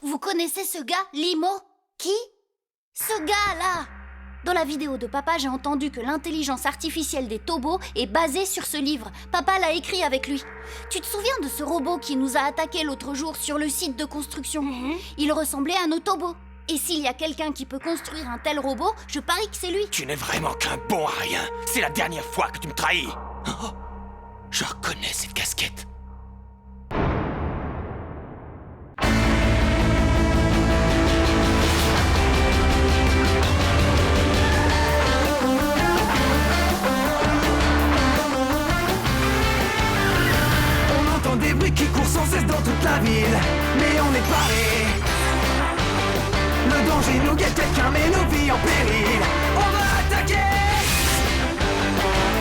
vous connaissez ce gars, Limo? Qui? Ce gars-là! Dans la vidéo de papa, j'ai entendu que l'intelligence artificielle des Tobo est basée sur ce livre. Papa l'a écrit avec lui. Tu te souviens de ce robot qui nous a attaqués l'autre jour sur le site de construction? Il ressemblait à nos Tobo. Et s'il y a quelqu'un qui peut construire un tel robot, je parie que c'est lui. Tu n'es vraiment qu'un bon à rien. C'est la dernière fois que tu me trahis. Oh, je reconnais cette casquette. On entend des bruits qui courent sans cesse dans toute la ville, mais on est paré. Le danger nous guette, quelqu'un met nos vies en péril. On va attaquer.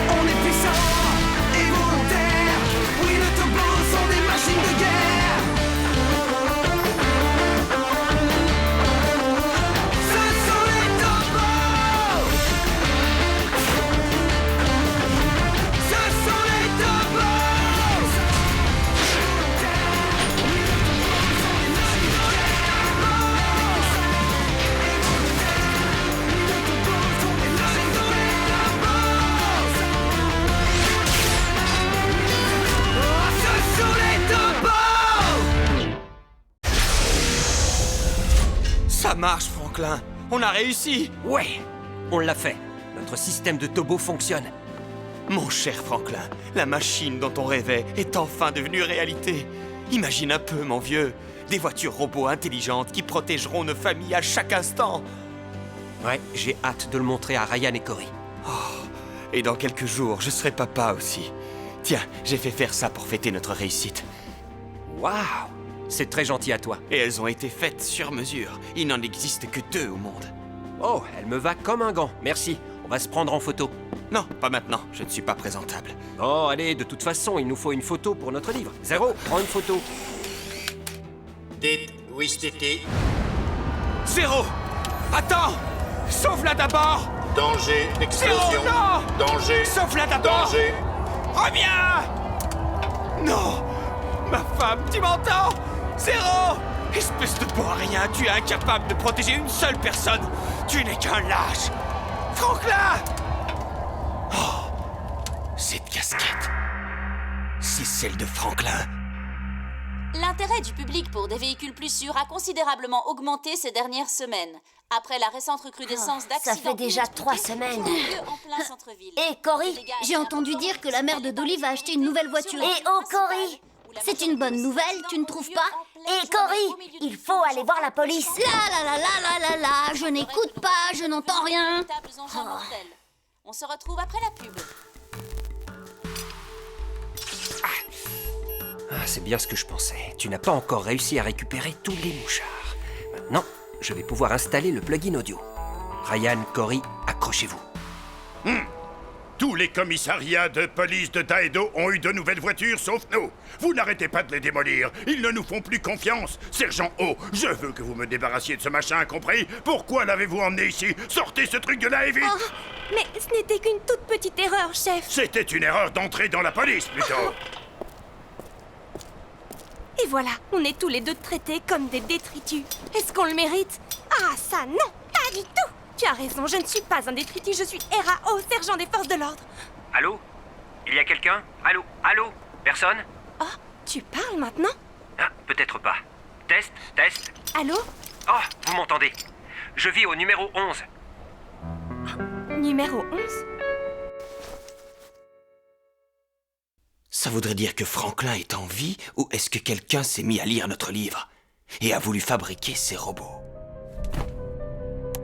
On est puissant et volontaire. Oui, les Tobos sont des machines de guerre. Ce sont les Tobos. Ce sont les Tobos. Ça marche, Franklin. On a réussi. Ouais, on l'a fait. Notre système de Tobo fonctionne. Mon cher Franklin, la machine dont on rêvait est enfin devenue réalité. Imagine un peu, mon vieux. Des voitures robots intelligentes qui protégeront nos familles à chaque instant. Ouais, j'ai hâte de le montrer à Ryan et Cory. Et dans quelques jours, je serai papa aussi. Tiens, j'ai fait faire ça pour fêter notre réussite. Waouh, c'est très gentil à toi. Et elles ont été faites sur mesure. Il n'en existe que 2 au monde. Oh, elle me va comme un gant. Merci, on va se prendre en photo. Non, pas maintenant. Je ne suis pas présentable. Oh, allez, de toute façon, il nous faut une photo pour notre livre. Zéro, prends une photo. Dites, Ouistiti, 0! Attends! Sauve-la d'abord! danger d'explosion. 0, non! Danger. Sauve-la d'abord! Danger. Reviens! Non! Ma femme, tu m'entends? 0! Espèce de bon à rien, tu es incapable de protéger une seule personne! Tu n'es qu'un lâche! Franklin! Oh! Cette casquette, c'est celle de Franklin. L'intérêt du public pour des véhicules plus sûrs a considérablement augmenté ces dernières semaines. Après la récente recrudescence d'accidents... Ça fait déjà 3 semaines. qui ont lieu en plein centre-ville. Hé, Cory, j'ai entendu dire que la mère de Dolly va acheter une nouvelle voiture. Et oh, Cory, c'est une bonne nouvelle, tu ne trouves pas? Hé, Cory, il faut aller voir la police. Là, je n'écoute pas, je n'entends rien. On se retrouve après la pub. Ah, c'est bien ce que je pensais. Tu n'as pas encore réussi à récupérer tous les mouchards. Maintenant, je vais pouvoir installer le plugin audio. Ryan, Cory, accrochez-vous. Tous les commissariats de police de Daedo ont eu de nouvelles voitures, sauf nous. Vous n'arrêtez pas de les démolir. Ils ne nous font plus confiance. Sergent O, je veux que vous me débarrassiez de ce machin, compris? Pourquoi l'avez-vous emmené ici? Sortez ce truc de là et vite! Mais ce n'était qu'une toute petite erreur, chef. C'était une erreur d'entrer dans la police, plutôt. Et voilà, on est tous les deux traités comme des détritus. Est-ce qu'on le mérite? Ah, ça, non, pas du tout. Tu as raison, je ne suis pas un détritus, je suis RAO, sergent des forces de l'ordre. Allô? Il y a quelqu'un? Allô? Allô? Personne? Oh, tu parles maintenant? Ah, peut-être pas. Test, test. Allô? Oh, vous m'entendez? Je vis au numéro 11. Numéro 11? Ça voudrait dire que Franklin est en vie, ou est-ce que quelqu'un s'est mis à lire notre livre et a voulu fabriquer ces robots?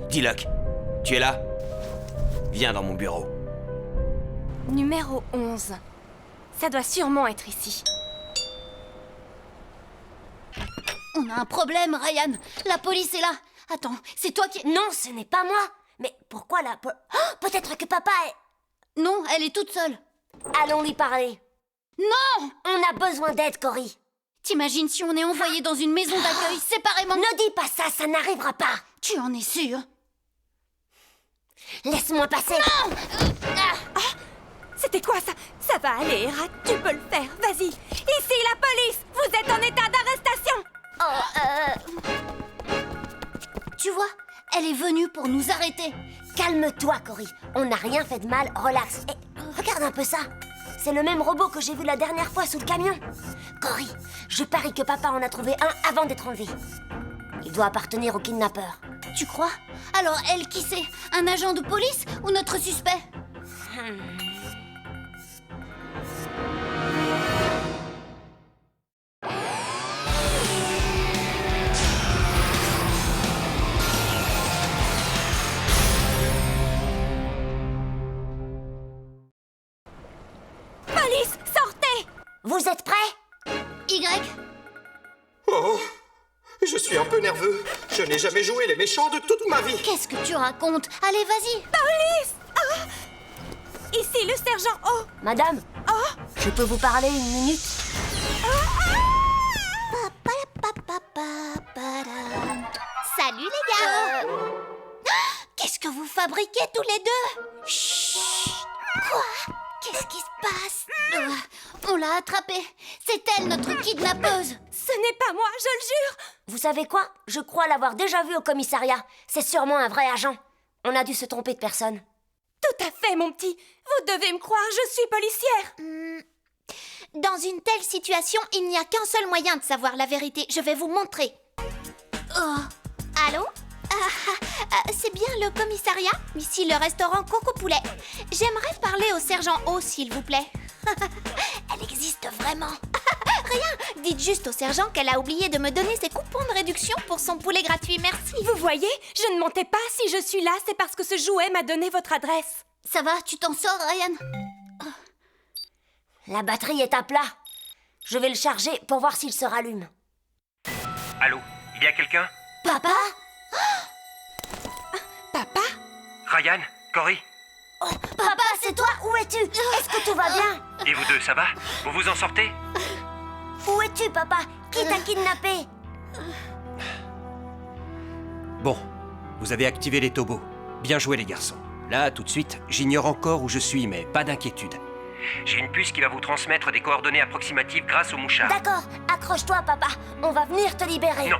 Diluc, tu es là? Viens dans mon bureau. Numéro 11. Ça doit sûrement être ici. On a un problème, Ryan. La police est là. Attends, c'est toi qui... Non, ce n'est pas moi. Mais pourquoi la peut-être que papa est... Non, elle est toute seule. Allons lui parler. Non! On a besoin d'aide, Cory. T'imagines si on est envoyé dans une maison d'accueil séparément? Ne dis pas ça, ça n'arrivera pas. Tu en es sûre? Laisse-moi passer. Non! C'était quoi ça? Ça va aller, Hera, tu peux le faire, vas-y. Ici la police, vous êtes en état d'arrestation. Oh, Elle est venue pour nous arrêter. Calme-toi, Cory. On n'a rien fait de mal, relax. Et regarde un peu ça. C'est le même robot que j'ai vu la dernière fois sous le camion. Cory, je parie que papa en a trouvé un avant d'être enlevé. Il doit appartenir au kidnappeur. Tu crois? Alors elle, qui c'est? Un agent de police ou notre suspect? Police, sortez! Vous êtes prêts? Y. Oh, je suis un peu nerveux. Je n'ai jamais joué les méchants de toute ma vie. Qu'est-ce que tu racontes? Allez, vas-y. Police! Ah! Ici, le sergent O. Madame, je peux vous parler une minute? Salut les gars. Qu'est-ce que vous fabriquez tous les deux? Chut. Quoi? Qu'est-ce qui se passe? On l'a attrapée. C'est elle, notre kidnappeuse. Ce n'est pas moi, je le jure. Vous savez quoi? Je crois l'avoir déjà vu au commissariat. C'est sûrement un vrai agent. On a dû se tromper de personne. Tout à fait, mon petit. Vous devez me croire, je suis policière. Dans une telle situation, il n'y a qu'un seul moyen de savoir la vérité. Je vais vous montrer. Oh. Allô? C'est bien le commissariat? Ici le restaurant Coco Poulet. J'aimerais parler au sergent O, s'il vous plaît. Elle existe vraiment? Rien. Dites juste au sergent qu'elle a oublié de me donner ses coupons de réduction pour son poulet gratuit. Merci. Vous voyez, je ne mentais pas. Si je suis là, c'est parce que ce jouet m'a donné votre adresse. Ça va, tu t'en sors, Ryan? La batterie est à plat. Je vais le charger pour voir s'il se rallume. Allô? Il y a quelqu'un? Papa? Papa? Ryan? Cory? Papa, c'est toi? Où es-tu? Est-ce que tout va bien? Et vous deux, ça va? Vous vous en sortez? Où es-tu, papa? Qui t'a kidnappé? Bon, vous avez activé les tobos. Bien joué les garçons. Là, tout de suite, j'ignore encore où je suis, mais pas d'inquiétude. J'ai une puce qui va vous transmettre des coordonnées approximatives grâce au mouchard. D'accord, accroche-toi, papa. On va venir te libérer. Non.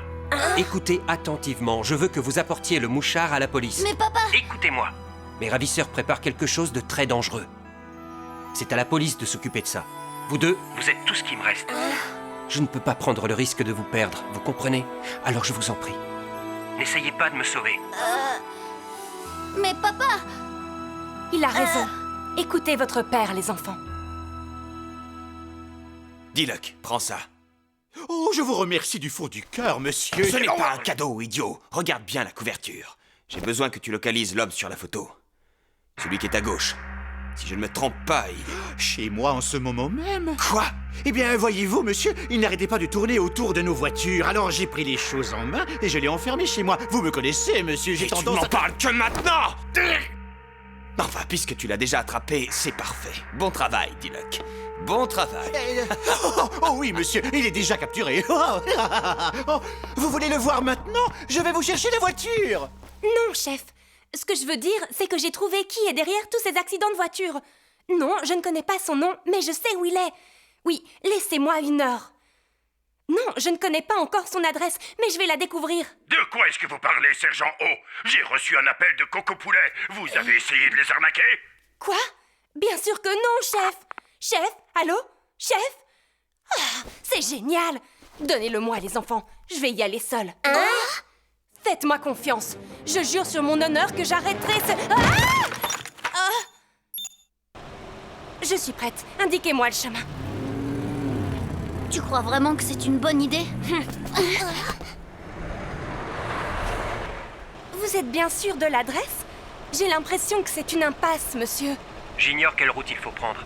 Écoutez attentivement, je veux que vous apportiez le mouchard à la police. Mais papa... Écoutez-moi. Mes ravisseurs préparent quelque chose de très dangereux. C'est à la police de s'occuper de ça. Vous deux, vous êtes tout ce qui me reste. Je ne peux pas prendre le risque de vous perdre, vous comprenez? Alors je vous en prie. N'essayez pas de me sauver. Mais papa... Il a raison. Écoutez votre père, les enfants. Diluc, prends ça. Oh, je vous remercie du fond du cœur, monsieur. Ce n'est pas un cadeau, idiot. Regarde bien la couverture. J'ai besoin que tu localises l'homme sur la photo. Celui qui est à gauche. Si je ne me trompe pas, il... Chez moi en ce moment même. Quoi? Eh bien, voyez-vous, monsieur, il n'arrêtait pas de tourner autour de nos voitures. Alors j'ai pris les choses en main et je l'ai enfermé chez moi. Vous me connaissez, monsieur, j'ai Et tu tendance n'en à... parles que maintenant! Enfin, puisque tu l'as déjà attrapé, c'est parfait. Bon travail, Diluc. Bon travail. Oh oui, monsieur, il est déjà capturé. Oh, vous voulez le voir maintenant? Je vais vous chercher la voiture. Non, chef. Ce que je veux dire, c'est que j'ai trouvé qui est derrière tous ces accidents de voiture. Non, je ne connais pas son nom, mais je sais où il est. Oui, laissez-moi 1 heure. Non, je ne connais pas encore son adresse, mais je vais la découvrir. De quoi est-ce que vous parlez, sergent O? J'ai reçu un appel de Coco Poulet. Vous avez essayé de les arnaquer? Quoi? Bien sûr que non, chef. Chef? Allô? Chef? Ah, c'est génial. Donnez-le-moi, les enfants. Je vais y aller seule. Faites-moi confiance. Je jure sur mon honneur que j'arrêterai ce... Je suis prête. Indiquez-moi le chemin. Tu crois vraiment que c'est une bonne idée? Vous êtes bien sûr de l'adresse? J'ai l'impression que c'est une impasse, monsieur. J'ignore quelle route il faut prendre.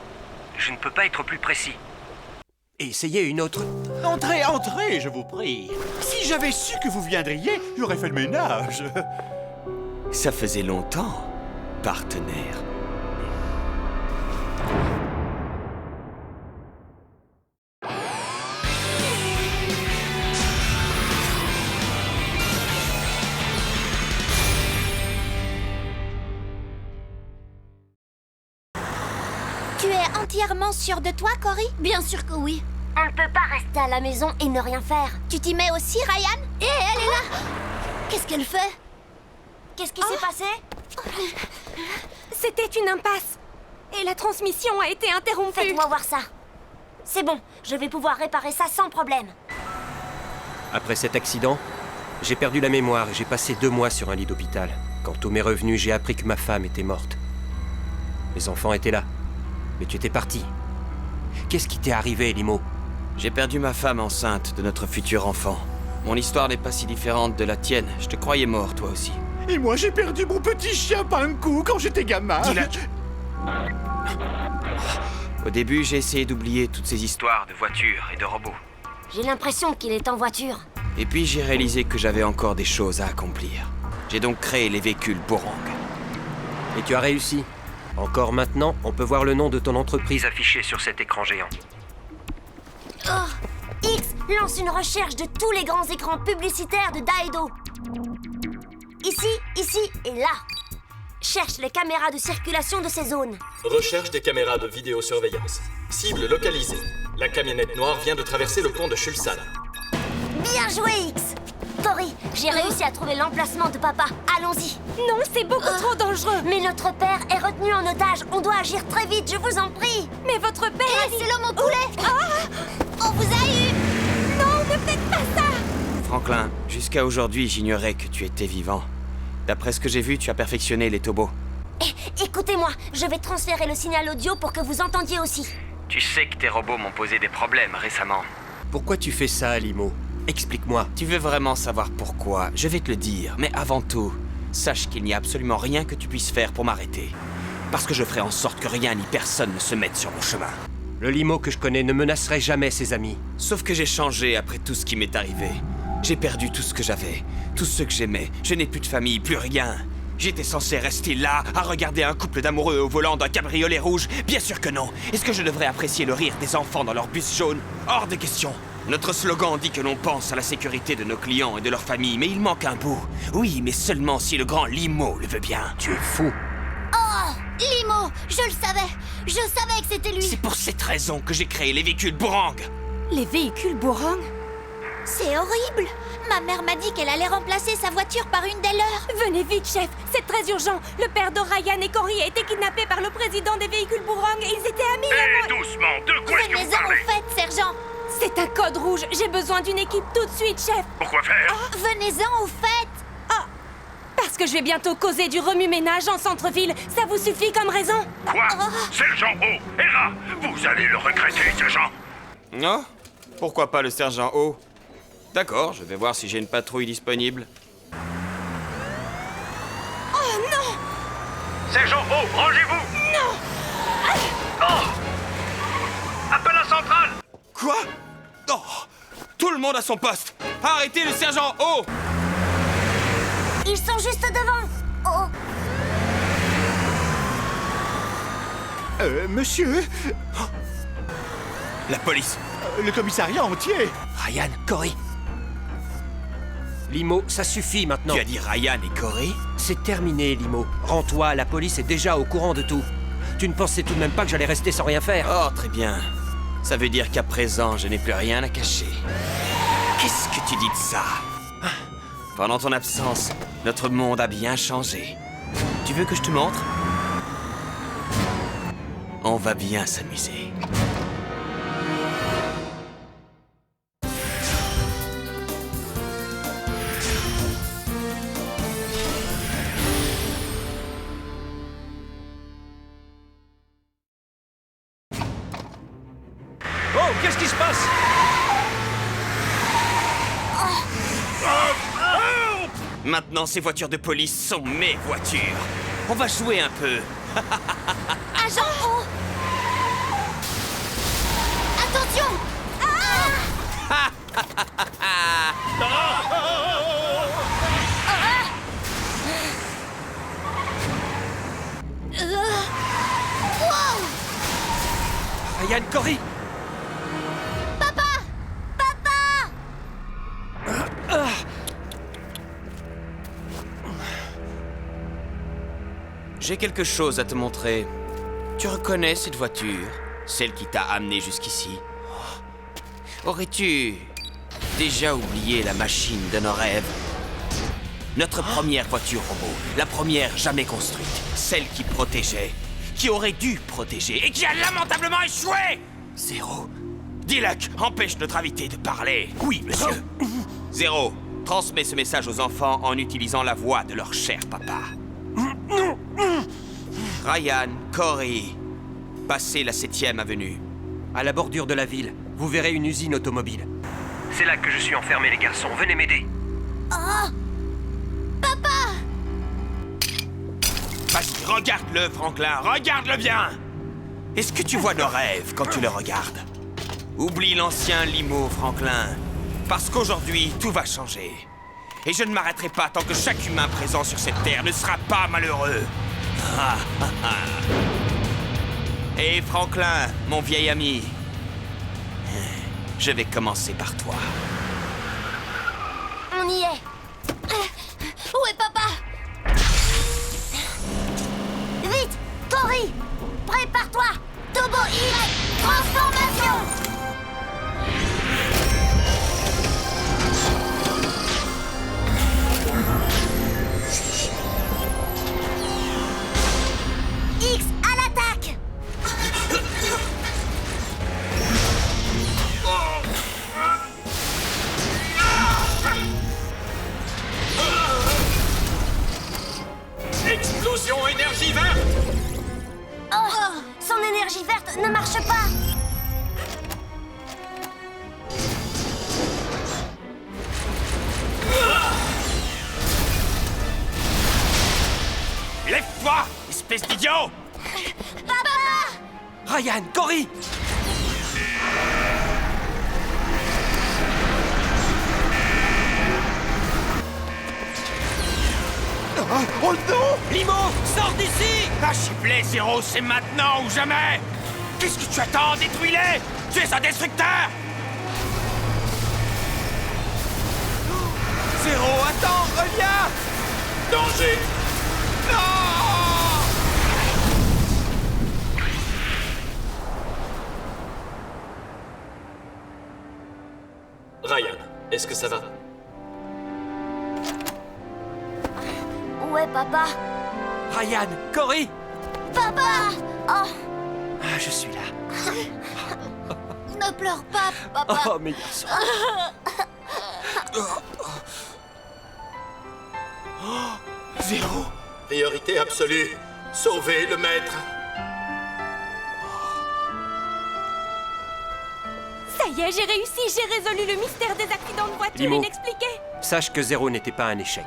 Je ne peux pas être plus précis. Essayez une autre. Entrez, entrez, je vous prie. Si j'avais su que vous viendriez, j'aurais fait le ménage. Ça faisait longtemps, partenaire. Tu es entièrement sûre de toi, Cory? Bien sûr que oui. On ne peut pas rester à la maison et ne rien faire. Tu t'y mets aussi, Ryan? Et elle est là! Qu'est-ce qu'elle fait? qu'est-ce qui s'est passé? C'était une impasse. Et la transmission a été interrompue. Faites-moi voir ça. C'est bon, je vais pouvoir réparer ça sans problème. Après cet accident, j'ai perdu la mémoire et j'ai passé 2 mois sur un lit d'hôpital. Quand tout m'est revenu, j'ai appris que ma femme était morte. Mes enfants étaient là. Mais tu étais parti. Qu'est-ce qui t'est arrivé, Limo? J'ai perdu ma femme enceinte de notre futur enfant. Mon histoire n'est pas si différente de la tienne. Je te croyais mort, toi aussi. Et moi, j'ai perdu mon petit chien Pankou quand j'étais gamin. Au début, j'ai essayé d'oublier toutes ces histoires de voitures et de robots. J'ai l'impression qu'il est en voiture. Et puis j'ai réalisé que j'avais encore des choses à accomplir. J'ai donc créé les véhicules Borang. Et tu as réussi. Encore maintenant, on peut voir le nom de ton entreprise affiché sur cet écran géant. X lance une recherche de tous les grands écrans publicitaires de Daedo. Ici et là. Cherche les caméras de circulation de ces zones. Recherche des caméras de vidéosurveillance. Cible localisée. La camionnette noire vient de traverser le pont de Shulsan. Bien joué, X. Cory, j'ai réussi à trouver l'emplacement de papa. Allons-y. Non, c'est beaucoup trop dangereux. Mais notre père est retenu en otage. On doit agir très vite, je vous en prie. Mais votre père a dit... C'est l'homme au poulet. On vous a eu. Non, ne faites pas ça. Franklin, jusqu'à aujourd'hui, j'ignorais que tu étais vivant. D'après ce que j'ai vu, tu as perfectionné les tobos. Écoutez-moi, je vais transférer le signal audio pour que vous entendiez aussi. Tu sais que tes robots m'ont posé des problèmes récemment. Pourquoi tu fais ça, Limo? Explique-moi. Tu veux vraiment savoir pourquoi? Je vais te le dire, mais avant tout, sache qu'il n'y a absolument rien que tu puisses faire pour m'arrêter. Parce que je ferai en sorte que rien ni personne ne se mette sur mon chemin. Le Limo que je connais ne menacerait jamais ses amis. Sauf que j'ai changé après tout ce qui m'est arrivé. J'ai perdu tout ce que j'avais, tout ce que j'aimais. Je n'ai plus de famille, plus rien. J'étais censé rester là, à regarder un couple d'amoureux au volant d'un cabriolet rouge. Bien sûr que non. Est-ce que je devrais apprécier le rire des enfants dans leur bus jaune? Hors de question. Notre slogan dit que l'on pense à la sécurité de nos clients et de leurs familles, mais il manque un bout. Oui, mais seulement si le grand Limo le veut bien. Tu es fou. Oh, Limo, je le savais. Je savais que c'était lui. C'est pour cette raison que j'ai créé les véhicules Borang. Les véhicules Borang? C'est horrible. Ma mère m'a dit qu'elle allait remplacer sa voiture par une des leurs. Venez vite, chef. C'est très urgent. Le père de Ryan et Cory a été kidnappé par le président des véhicules Borang et ils étaient amis avant... Doucement, de quoi est-ce que vous Venez-en parlez? au fait, sergent. C'est un code rouge. J'ai besoin d'une équipe tout de suite, chef. Pourquoi faire? Venez-en au fait. Parce que je vais bientôt causer du remue-ménage en centre-ville. Ça vous suffit comme raison? Quoi? Sergent O, Hera, vous allez le regretter, sergent. Non? Pourquoi pas le sergent O? D'accord, je vais voir si j'ai une patrouille disponible. Oh non! Sergent O, rangez-vous. Non! Oh! Appel à centrale. Quoi? Oh! Tout le monde à son poste! Arrêtez le sergent O! Ils sont juste devant. Oh, Monsieur, La police! le commissariat entier. Ryan, Cory. Limo, ça suffit maintenant. Tu as dit Ryan et Cory? C'est terminé, Limo. Rends-toi, la police est déjà au courant de tout. Tu ne pensais tout de même pas que j'allais rester sans rien faire? Oh, très bien. Ça veut dire qu'à présent, je n'ai plus rien à cacher. Qu'est-ce que tu dis de ça? Pendant ton absence, notre monde a bien changé. Tu veux que je te montre? On va bien s'amuser. Oh, qu'est-ce qui se passe? Maintenant, ces voitures de police sont mes voitures. On va jouer un peu. Agent O. Attention. Ryan, Cory. J'ai quelque chose à te montrer. Tu reconnais cette voiture? Celle qui t'a amené jusqu'ici? Aurais-tu déjà oublié la machine de nos rêves? Notre première voiture robot, la première jamais construite, celle qui protégeait, qui aurait dû protéger et qui a lamentablement échoué. Zéro. Diluc empêche notre invité de parler. Oui, monsieur. Zéro, transmet ce message aux enfants en utilisant la voix de leur cher papa. Ryan, Cory, passez la 7e avenue. À la bordure de la ville, vous verrez une usine automobile. C'est là que je suis enfermé, les garçons. Venez m'aider. Oh! Papa! Vas-y, regarde-le, Franklin, regarde-le bien! Est-ce que tu vois nos rêves quand tu le regardes? Oublie l'ancien limo, Franklin. Parce qu'aujourd'hui, tout va changer. Et je ne m'arrêterai pas tant que chaque humain présent sur cette terre ne sera pas malheureux. Et Franklin, mon vieil ami, je vais commencer par toi. On y est. Où est papa? Vite, Cory, prépare-toi. Turbo Y, transformation. X à l'attaque. Explosion énergie verte! Oh, son énergie verte ne marche pas. Lève-toi, espèce d'idiot! Papa! Ryan, Cory! Oh non! Limo, sors d'ici! Ah, Chipley, Zéro, c'est maintenant ou jamais! Qu'est-ce que tu attends? Détruis-les! Tu es un destructeur! Zéro, attends, reviens! Danger! Non! Ryan, est-ce que ça va? Où est papa? Ryan, Cory! Papa! Oh, Ah, je suis là. Ne pleure pas, papa. Oh, mes garçons. Zéro! Priorité absolue. Sauver le maître. Ça y est, j'ai réussi, j'ai résolu le mystère des accidents de voiture Limo. inexpliqués. Sache que Zéro n'était pas un échec.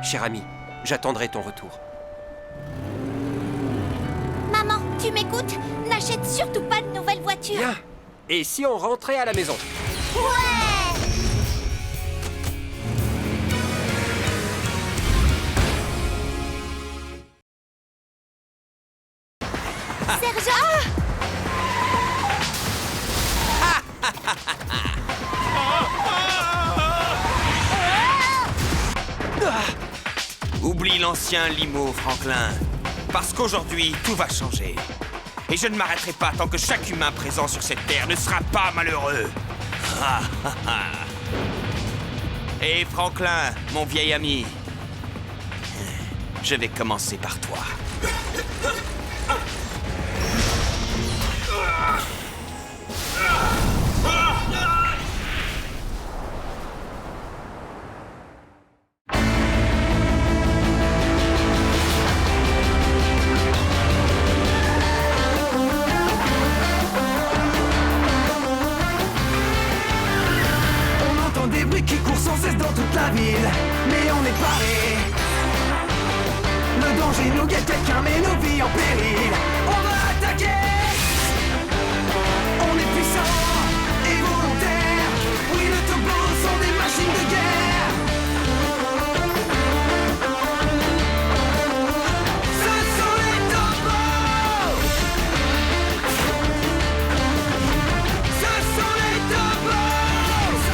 Cher ami, j'attendrai ton retour. Maman, tu m'écoutes? N'achète surtout pas de nouvelle voiture. Bien. Et si on rentrait à la maison? Ouais! Sergent! Oublie l'ancien limo, Franklin. Parce qu'aujourd'hui, tout va changer. Et je ne m'arrêterai pas tant que chaque humain présent sur cette terre ne sera pas malheureux. Et Franklin, mon vieil ami, je vais commencer par toi. On entend des bruits qui courent sans cesse dans toute la ville, mais on est paré. Le danger nous guette, quelqu'un met nos vies en péril. On va attaquer. On est puissant et volontaire. Oui, les Tobos sont des machines de guerre. Ce sont les Tobos. Ce sont les Tobos.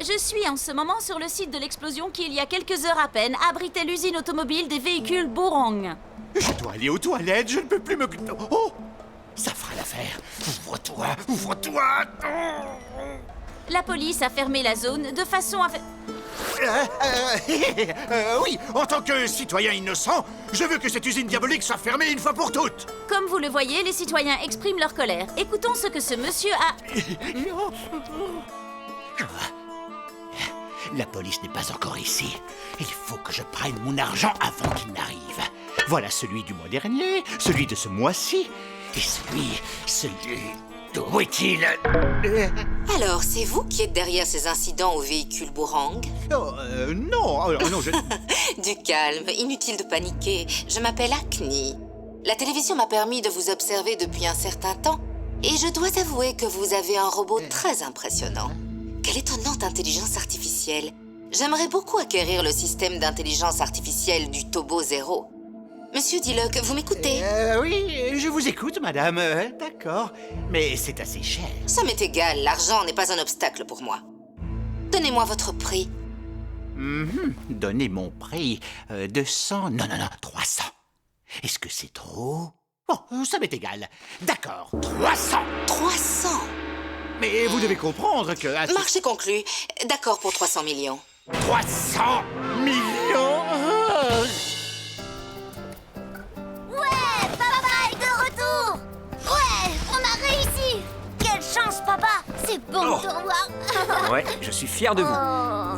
Je suis en ce moment sur le site de l'explosion qui, il y a quelques heures à peine, abritait l'usine automobile des véhicules Bourang. Je dois aller aux toilettes, je ne peux plus me... Oh! Ça fera l'affaire. Ouvre-toi, ouvre-toi. La police a fermé la zone de façon à... Oui, en tant que citoyen innocent, je veux que cette usine diabolique soit fermée une fois pour toutes. Comme vous le voyez, les citoyens expriment leur colère. Écoutons ce que ce monsieur a... La police n'est pas encore ici. Il faut que je prenne mon argent avant qu'il n'arrive. Voilà celui du mois dernier, celui de ce mois-ci, et celui... D'où est-il? Alors, c'est vous qui êtes derrière ces incidents au véhicule Bourang? Non, non, je... Du calme, inutile de paniquer. Je m'appelle Acne. La télévision m'a permis de vous observer depuis un certain temps, et je dois avouer que vous avez un robot très impressionnant. Quelle étonnante intelligence artificielle. J'aimerais beaucoup acquérir le système d'intelligence artificielle du Tobo Zero. Monsieur Diluc, vous m'écoutez? Oui, je vous écoute, madame. D'accord, mais c'est assez cher. Ça m'est égal, l'argent n'est pas un obstacle pour moi. Donnez-moi votre prix. Donnez mon prix. 200... Non, 300. Est-ce que c'est trop? Bon, ça m'est égal. D'accord, 300. 300? Mais vous devez comprendre que... Marché conclu. D'accord pour 300 millions. 300 millions? Ouais, papa est de retour. Ouais, on a réussi. Quelle chance, papa. C'est bon de te revoir. Ouais, je suis fier de vous.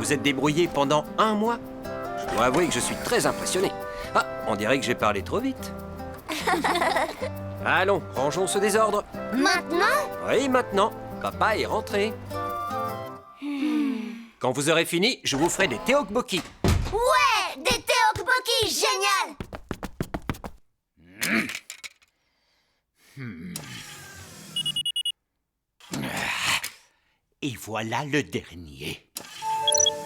Vous êtes débrouillé pendant 1 mois. Je dois avouer que je suis très impressionné. Ah, on dirait que j'ai parlé trop vite. Allons, rangeons ce désordre. Maintenant? Oui, maintenant. Papa est rentré. Quand vous aurez fini, je vous ferai des tteokbokki. Ouais, des tteokbokki, génial. Et voilà le dernier.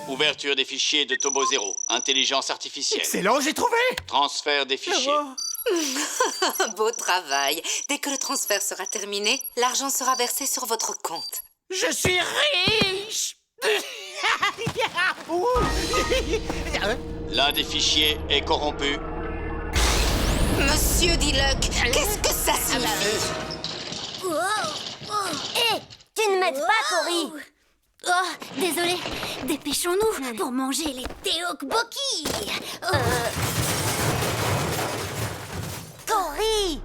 Ouverture des fichiers de Tobo Zero. Intelligence artificielle. Excellent, j'ai trouvé. Transfert des fichiers. Beau travail. Dès que le transfert sera terminé, l'argent sera versé sur votre compte. Je suis riche. L'un des fichiers est corrompu. Monsieur Diluc, qu'est-ce que ça signifie? Hé, tu ne m'aides pas, Cory. Oh, désolé. Dépêchons-nous pour manger les tteokbokki. Cory.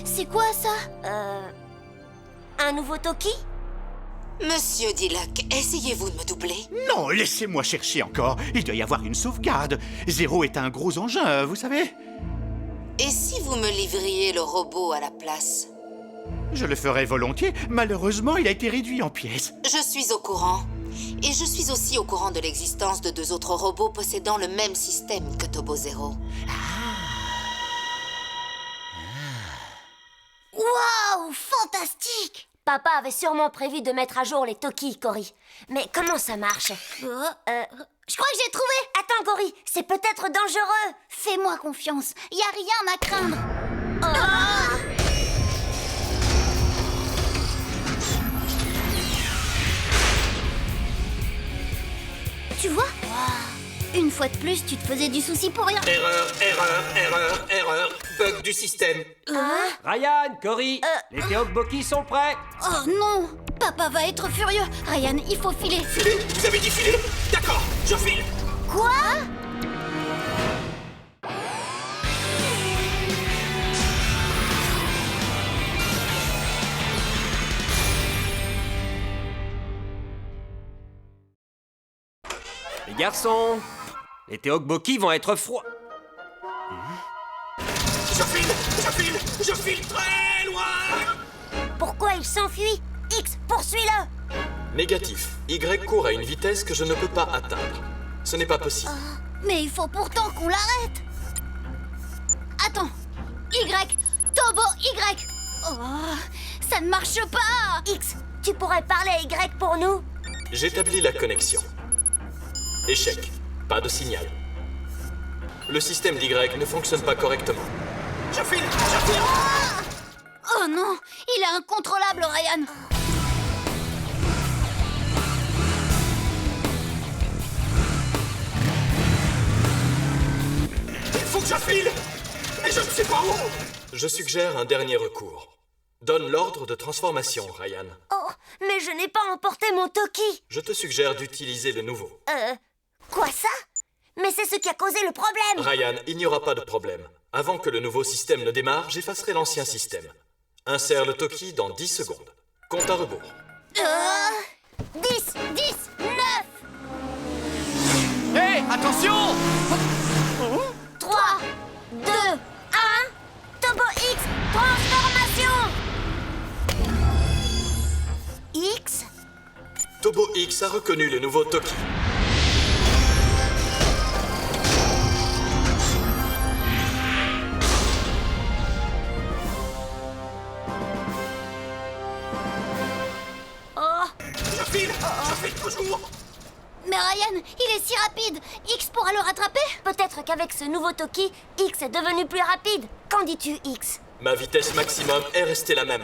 C'est quoi ça? Un nouveau Toki? Monsieur Diluc, essayez-vous de me doubler? Non, laissez-moi chercher encore. Il doit y avoir une sauvegarde. Zéro est un gros engin, vous savez. Et si vous me livriez le robot à la place? Je le ferai volontiers. Malheureusement, il a été réduit en pièces. Je suis au courant. Et je suis aussi au courant de l'existence de 2 autres robots possédant le même système que Tobo Zero. Waouh, fantastique. Papa avait sûrement prévu de mettre à jour les Toki, Cory. Mais comment ça marche? Je crois que j'ai trouvé. Attends, Cory, c'est peut-être dangereux. Fais-moi confiance. Y a rien à craindre. Tu vois? Une fois de plus, tu te faisais du souci pour rien. Erreur. Bug du système. Ryan, Cory, les tteokbokki sont prêts. Oh non! Papa va être furieux. Ryan, il faut filer. Filer? Vous avez dit filer? D'accord, je file. Quoi? Les garçons, les tteokbokki vont être froids. Je file très loin. Pourquoi il s'enfuit? X, poursuis-le. Négatif. Y court à une vitesse que je ne peux pas atteindre. Ce n'est pas possible. Mais il faut pourtant qu'on l'arrête. Attends. Y. Tobo Y. Oh, ça ne marche pas. X, tu pourrais parler à Y pour nous? J'établis la connexion. Échec. Pas de signal. Le système d'Y ne fonctionne pas correctement. Je file. Oh non, il est incontrôlable, Ryan. Je file! Mais je ne sais pas où! Je suggère un dernier recours. Donne l'ordre de transformation, Ryan. Oh, mais je n'ai pas emporté mon Toki. Je te suggère d'utiliser le nouveau. Quoi ça? Mais c'est ce qui a causé le problème. Ryan, il n'y aura pas de problème. Avant que le nouveau système ne démarre, j'effacerai l'ancien système. Insère le Toki dans 10 secondes. Compte à rebours. 10, 10, 9, Hé, attention! 3, 2, 1, Turbo X, transformation. X? Turbo X a reconnu le nouveau Toki. Je file toujours. Mais Ryan, il est si rapide. X pourra le rattraper? Peut-être qu'avec ce nouveau Toki, X est devenu plus rapide. Qu'en dis-tu, X? Ma vitesse maximum est restée la même.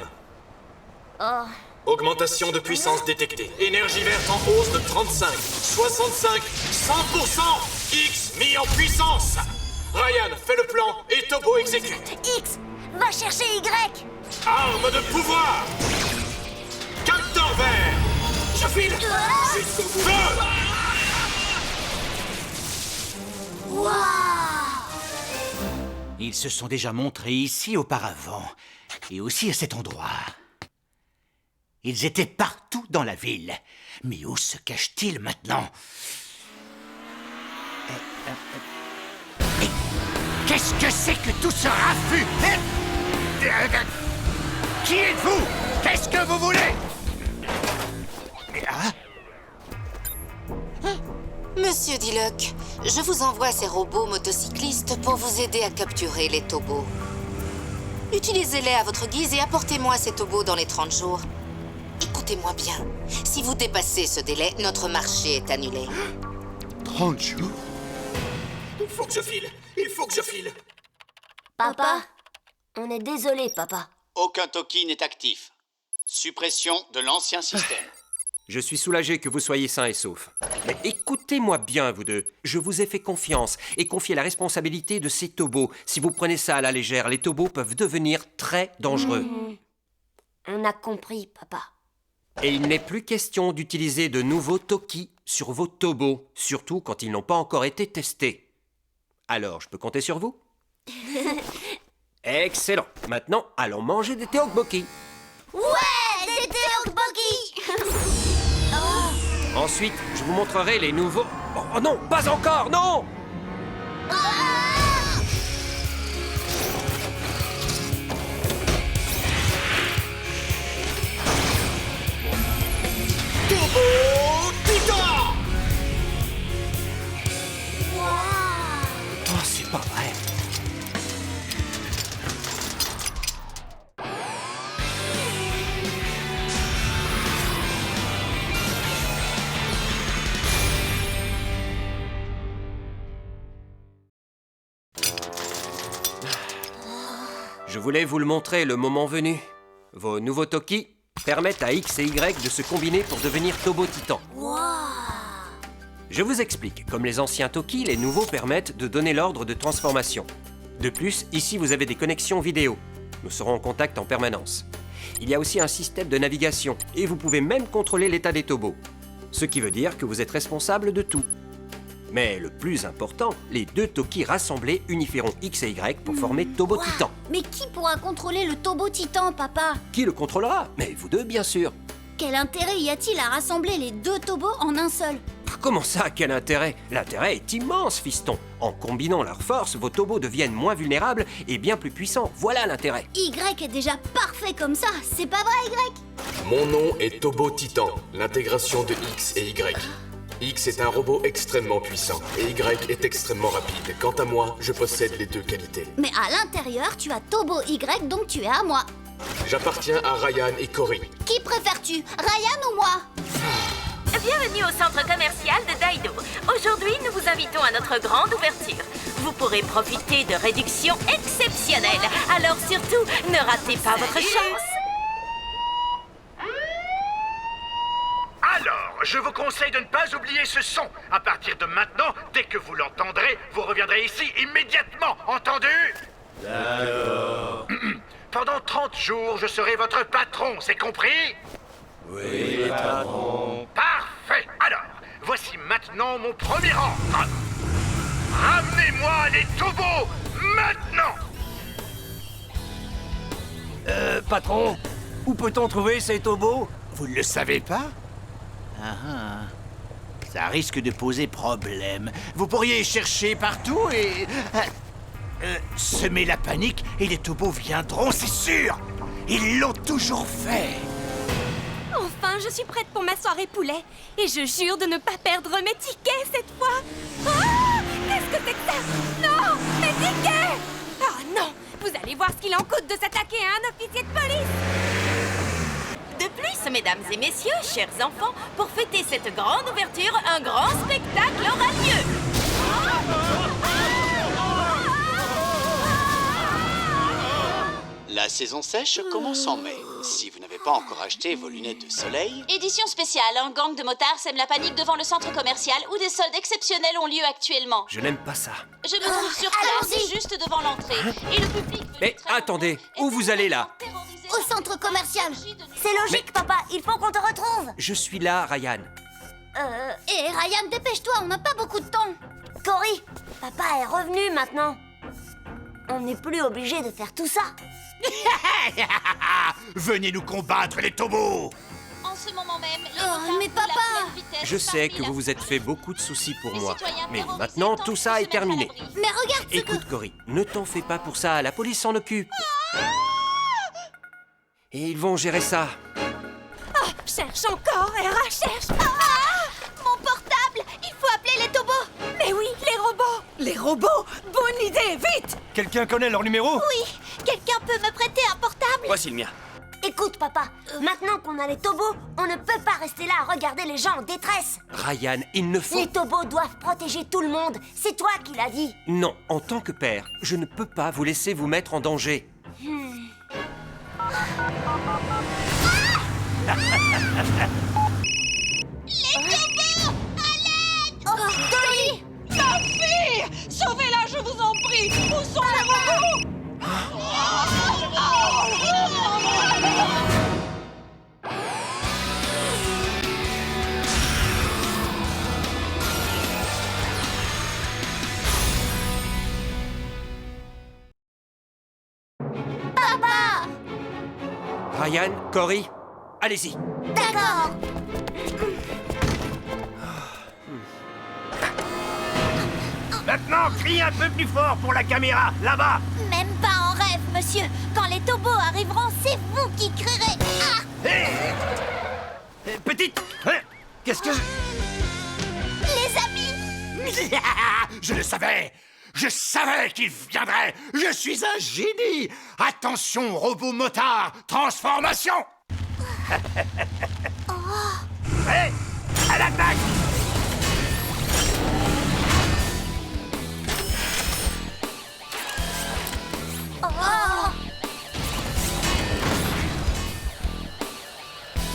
Oh. Augmentation de puissance détectée. Énergie verte en hausse de 35, 65, 100%. X mis en puissance. Ryan, fais le plan et Turbo exécute. X, va chercher Y. Arme de pouvoir. Capteur vert. Je file jusqu'au bout. Waouh! Ils se sont déjà montrés ici auparavant, et aussi à cet endroit. Ils étaient partout dans la ville. Mais où se cachent-ils maintenant? Qu'est-ce que c'est que tout ce raffut? Qui êtes-vous? Qu'est-ce que vous voulez? Monsieur Diluc, je vous envoie ces robots motocyclistes pour vous aider à capturer les tobos. Utilisez-les à votre guise et apportez-moi ces tobos dans les 30 jours. Écoutez-moi bien, si vous dépassez ce délai, notre marché est annulé. 30 jours? Il faut que je file. Il faut que je file. Papa, on est désolé, papa. Aucun Toki n'est actif. Suppression de l'ancien système. Je suis soulagé que vous soyez sains et saufs. Mais écoutez-moi bien, vous deux. Je vous ai fait confiance et confié la responsabilité de ces tobos. Si vous prenez ça à la légère, les tobos peuvent devenir très dangereux. On a compris, papa. Et il n'est plus question d'utiliser de nouveaux Toki sur vos tobos, surtout quand ils n'ont pas encore été testés. Alors, je peux compter sur vous? Excellent. Maintenant, allons manger des tteokbokki. Ouais, des tteokbokki. Ensuite, je vous montrerai les nouveaux... Oh non, pas encore, non! Turbo Titan! Oh, c'est pas vrai. Je voulais vous le montrer le moment venu. Vos nouveaux Toki permettent à X et Y de se combiner pour devenir Turbo Titan. Je vous explique. Comme les anciens Toki, les nouveaux permettent de donner l'ordre de transformation. De plus, ici vous avez des connexions vidéo. Nous serons en contact en permanence. Il y a aussi un système de navigation et vous pouvez même contrôler l'état des tobos. Ce qui veut dire que vous êtes responsable de tout. Mais le plus important, les deux Toki rassemblés unifieront X et Y pour former Turbo Titan. Mais qui pourra contrôler le Turbo Titan, papa? Qui le contrôlera? Mais vous deux, bien sûr. Quel intérêt y a-t-il à rassembler les deux tobos en un seul? Comment ça, quel intérêt? L'intérêt est immense, fiston. En combinant leurs forces, vos tobos deviennent moins vulnérables et bien plus puissants. Voilà l'intérêt. Y est déjà parfait comme ça, c'est pas vrai, Y? Mon nom est Turbo Titan, l'intégration de X et Y. X est un robot extrêmement puissant et Y est extrêmement rapide. Quant à moi, je possède les deux qualités. Mais à l'intérieur, tu as Turbo Y, donc tu es à moi. J'appartiens à Ryan et Cory. Qui préfères-tu, Ryan ou moi? Bienvenue au centre commercial de Daido. Aujourd'hui, nous vous invitons à notre grande ouverture. Vous pourrez profiter de réductions exceptionnelles. Alors surtout, ne ratez pas votre chance. Alors, je vous conseille de ne pas oublier ce son. À partir de maintenant, dès que vous l'entendrez, vous reviendrez ici immédiatement, entendu? D'accord. Pendant 30 jours, je serai votre patron, c'est compris? Oui, patron. Parfait. Alors, voici maintenant mon premier ordre. Ramenez-moi les tobos, maintenant! Patron, où peut-on trouver ces tobos? Vous ne le savez pas? Ça risque de poser problème. Vous pourriez chercher partout et... semer la panique et les tobos viendront, c'est sûr! Ils l'ont toujours fait! Enfin, je suis prête pour ma soirée poulet. Et je jure de ne pas perdre mes tickets cette fois. Ah! Qu'est-ce que c'est que ça? Non! Mes tickets! Oh non! Vous allez voir ce qu'il en coûte de s'attaquer à un officier de police! De plus, mesdames et messieurs, chers enfants, pour fêter cette grande ouverture, un grand spectacle aura lieu. La saison sèche commence en mai. Si vous n'avez pas encore acheté vos lunettes de soleil... Édition spéciale, un gang de motards sème la panique devant le centre commercial où des soldes exceptionnels ont lieu actuellement. Je n'aime pas ça. Je me trouve sur place, juste devant l'entrée. Et le public... Mais attendez, où vous allez là? Au centre commercial. C'est logique, papa. Il faut qu'on te retrouve. Je suis là, Ryan. Et Ryan, dépêche-toi, on n'a pas beaucoup de temps. Cory, papa est revenu maintenant. On n'est plus obligé de faire tout ça. Venez nous combattre, les tobos! En ce moment même, les mais papa! Je sais que vous vous êtes fait beaucoup de soucis pour moi. Mais maintenant, tout ça est terminé. Mais regarde ce Écoute, Cory, ne t'en fais pas pour ça. La police s'en occupe. Et ils vont gérer ça. Oh, cherche encore, Hera, cherche. Mon portable! Il faut appeler les tobos! Mais oui, les robots. Les robots? Bonne idée, vite! Quelqu'un connaît leur numéro? Oui! Quelqu'un peut me prêter un portable? Voici le mien. Écoute, papa, maintenant qu'on a les tobos, on ne peut pas rester là à regarder les gens en détresse. Ryan, il ne faut... Les tobos doivent protéger tout le monde. C'est toi qui l'as dit. Non, en tant que père, je ne peux pas vous laisser vous mettre en danger. Cory! Ma fille! Sauvez-la, je vous en prie! Où sont les robots? Papa! Ryan, Cory, allez-y. D'accord! Maintenant, crie un peu plus fort pour la caméra, là-bas! Même pas en rêve, monsieur! Quand les tobos arriveront, c'est vous qui crierez! Ah! Petite! Qu'est-ce que je... Les amis! Je le savais! Je savais qu'il viendrait! Je suis un génie! Attention, robot motard! Transformation! Prêt? À l'attaque! Oh!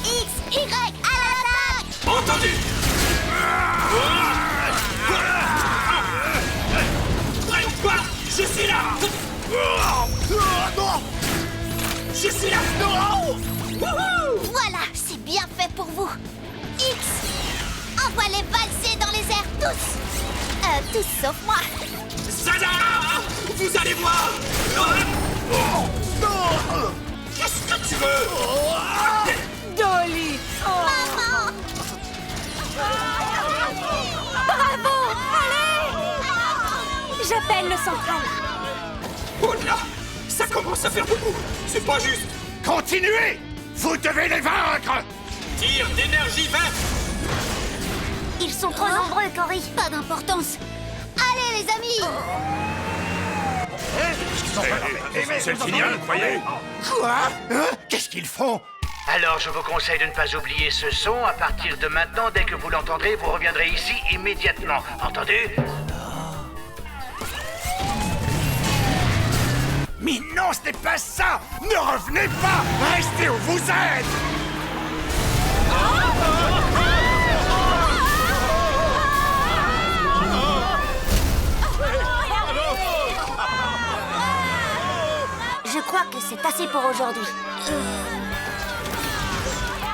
X, Y, à l'attaque! Entendu! Je suis là! Je suis là! Voilà, c'est bien fait pour vous. X, envoie-les valser dans les airs tous! Tous sauf moi. Sada! Vous allez voir! Qu'est-ce que tu veux? Dolly! Maman! Bravo! Allez! J'appelle le central. Oh là! Ça commence à faire beaucoup! C'est pas juste! Continuez! Vous devez les vaincre! Tir d'énergie verte! Ils sont trop nombreux, Cory. Pas d'importance. Allez, les amis! C'est le signal, vous croyez? Quoi? Qu'est-ce qu'ils font? Alors, je vous conseille de ne pas oublier ce son. À partir de maintenant, dès que vous l'entendrez, vous reviendrez ici immédiatement. Entendu? Mais non, ce n'est pas ça! Ne revenez pas! Restez où vous êtes! assez pour aujourd'hui.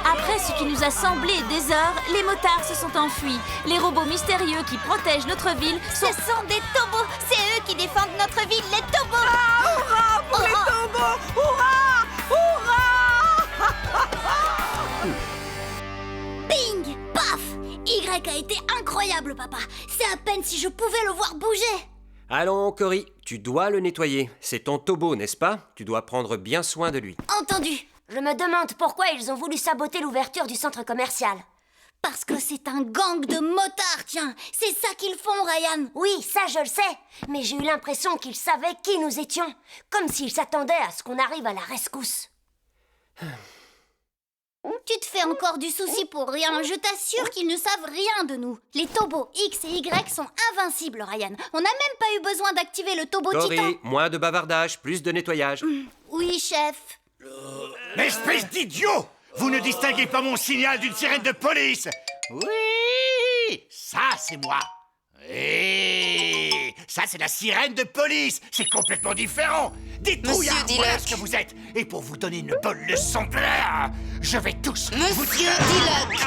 Après ce qui nous a semblé des heures, les motards se sont enfuis. Les robots mystérieux qui protègent notre ville Ce sont des tobos. C'est eux qui défendent notre ville, les tobos. Hurrah pour les tobos! Hurrah! Hurrah! Bing! Paf! Y a été incroyable, papa. C'est à peine si je pouvais le voir bouger. Allons, Cory, tu dois le nettoyer. C'est ton tobo, n'est-ce pas? Tu dois prendre bien soin de lui. Entendu. Je me demande pourquoi ils ont voulu saboter l'ouverture du centre commercial. Parce que c'est un gang de motards, tiens. C'est ça qu'ils font, Ryan. Oui, ça je le sais. Mais j'ai eu l'impression qu'ils savaient qui nous étions. Comme s'ils s'attendaient à ce qu'on arrive à la rescousse. Tu te fais encore du souci pour rien. Je t'assure qu'ils ne savent rien de nous. Les tobos X et Y sont invincibles, Ryan. On n'a même pas eu besoin d'activer le tobo titan. Cory, moins de bavardage, plus de nettoyage. Oui, chef. Espèce d'idiot! Vous ne distinguez pas mon signal d'une sirène de police! Oui! Ça, c'est moi! Et ça, c'est la sirène de police! C'est complètement différent! Des trouillards, voilà ce que vous êtes! Et pour vous donner une bonne leçon de l'air, je vais tous vous... Monsieur Diluc!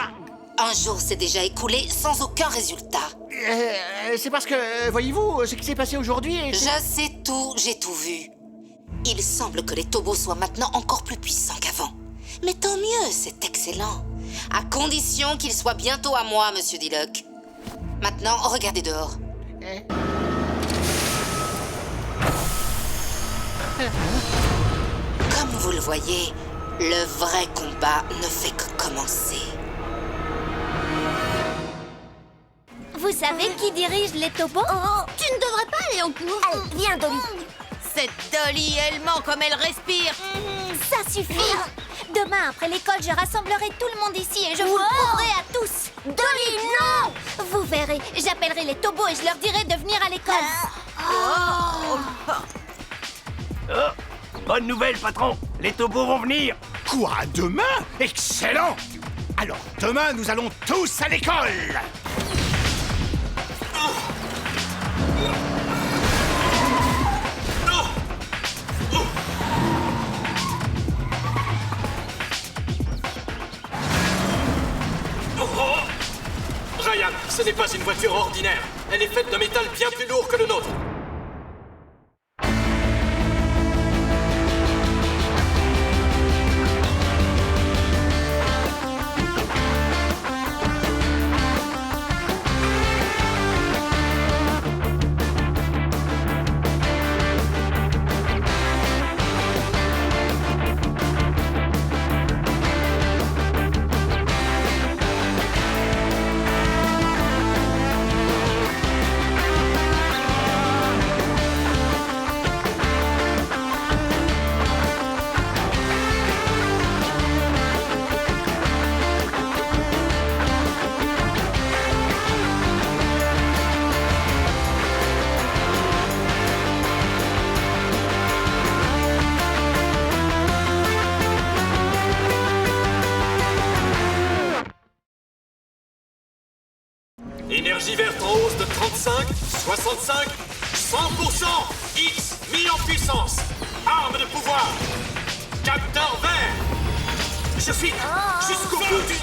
Un jour s'est déjà écoulé sans aucun résultat. C'est parce que, voyez-vous, ce qui s'est passé aujourd'hui... Je sais tout, j'ai tout vu. Il semble que les tobos soient maintenant encore plus puissants qu'avant. Mais tant mieux, c'est excellent. À condition qu'ils soient bientôt à moi, Monsieur Diluc. Maintenant, regardez dehors. Comme vous le voyez, le vrai combat ne fait que commencer. Vous savez qui dirige les tobos? Tu ne devrais pas aller en cours. Allez, viens, Dolly. Cette Dolly, elle ment comme elle respire. Ça suffit. Demain, après l'école, je rassemblerai tout le monde ici et je vous prouverai à tous. Dolly, non! Vous verrez, j'appellerai les tobos et je leur dirai de venir à l'école. Bonne nouvelle, patron. Les tobos vont venir. Quoi, demain? Excellent! Alors, demain, nous allons tous à l'école! Ryan, ce n'est pas une voiture ordinaire. Elle est faite de métal bien plus lourd que le nôtre. Énergie verte en hausse de 35, 65, 100%. X mis en puissance. Arme de pouvoir. Capteur vert. Je suis jusqu'au bout du...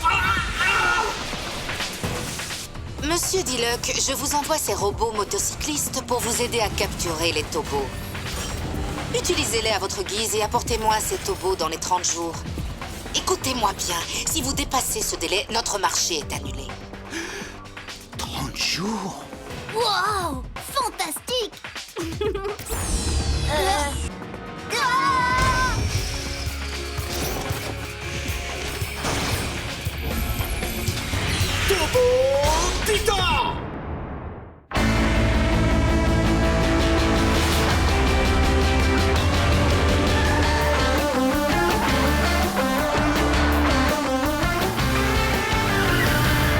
Monsieur Diluc, je vous envoie ces robots motocyclistes pour vous aider à capturer les tobos. Utilisez-les à votre guise et apportez-moi ces tobos dans les 30 jours. Écoutez-moi bien, si vous dépassez ce délai, notre marché est annulé. 30 jours? Wow! Fantastique! Turbo Titan!